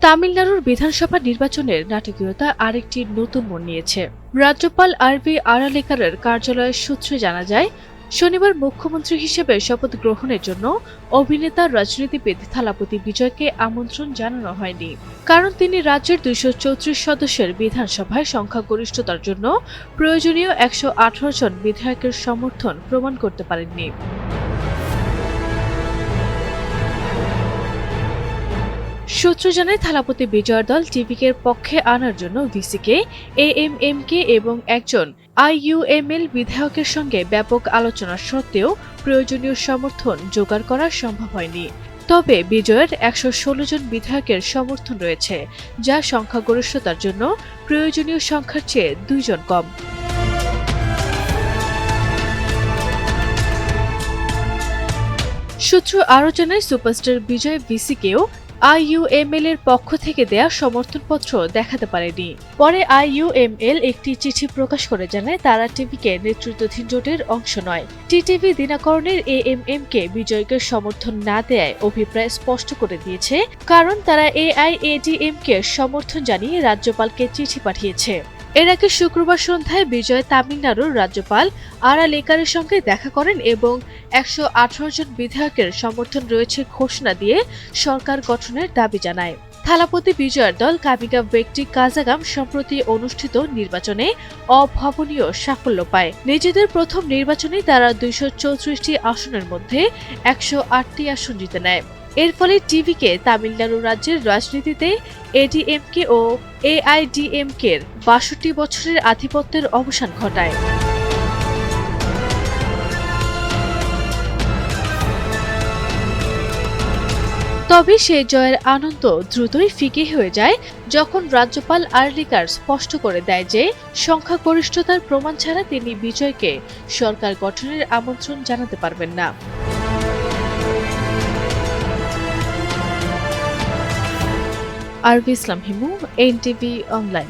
তামিলনাড়ুর বিধানসভা নির্বাচনের নাটকীয়তা আরেকটি নতুন মোড় নিয়েছে। রাজ্যপাল আরভি আরালেকারের কার্যালয়ের সূত্রে জানা যায়, শনিবার মুখ্যমন্ত্রী হিসেবে শপথ গ্রহণের জন্য অভিনেতা রাজনীতিবিদ থালাপতি বিজয়কে আমন্ত্রণ জানানো হয়নি, কারণ তিনি রাজ্যের 234 সদস্যের বিধানসভায় সংখ্যাগরিষ্ঠতার জন্য প্রয়োজনীয় 118 জন বিধায়কের সমর্থন প্রমাণ করতে পারেননি। সূত্র জানায়, থালাপতি বিজয়ের দল টিভিকের পক্ষে আনার জন্য ভিসিকে, এএমএমকে এবং একজন আইইউএমএল বিধায়কের সঙ্গে ব্যাপক আলোচনা সত্ত্বেও প্রয়োজনীয় সমর্থন জোগাড় করা সম্ভব হয়নি। তবে বিজয়ের 116 জন বিধায়কের সমর্থন রয়েছে, যা সংখ্যাগরিষ্ঠতার জন্য প্রয়োজনীয় সংখ্যার চেয়ে 2 জন কম। সূত্র আরও জানায়, সুপারস্টার বিজয় ভিসিকেও আইইউএমএল এর পক্ষ থেকে দেয়া সমর্থনপত্র দেখাতে পারেনি। পরে আইইউএমএল একটি চিঠি প্রকাশ করে জানায়, তারা টিভিকে নেতৃত্বাধীন জোটের অংশ নয়। টিটিভি দিনাকরণের এএমএমকে বিজয়কে সমর্থন না দেয়ায় অভিপ্রায় স্পষ্ট করে দিয়েছে, কারণ তারা এআইএডিএমকে সমর্থন জানিয়ে রাজ্যপালকে চিঠি পাঠিয়েছে। এর আগে শুক্রবার সন্ধ্যায় বিজয় তামিলনাড়ুর রাজ্যপাল আরালেকারের সঙ্গে দেখা করেন এবং 118 জন বিধায়কের সমর্থন রয়েছে ঘোষণা দিয়ে সরকার গঠনের দাবি জানায়। থালাপতি বিজয়ের দল কামিকা ব্যক্তি কাজাগাম সম্প্রতি অনুষ্ঠিত নির্বাচনে অভাবনীয় সাফল্য পায়। নিজেদের প্রথম নির্বাচনেই তারা 234টি আসনের মধ্যে 108টি আসন জিতে নেয়। এর ফলে টিভিকে তামিলনাড়ু রাজ্যের রাজনীতিতে এডিএমকে ও এআইডিএমকের 62 বছরের আধিপত্যের অবসান ঘটায়। তবে সেই জয়ের আনন্দ দ্রুতই ফিকে হয়ে যায় যখন রাজ্যপাল আর্লিকার স্পষ্ট করে দেয় যে সংখ্যাগরিষ্ঠতার প্রমাণ ছাড়া তিনি বিজয়কে সরকার গঠনের আমন্ত্রণ জানাতে পারবেন না। আরভি ইসলাম হিমু, এনটিভি অনলাইন।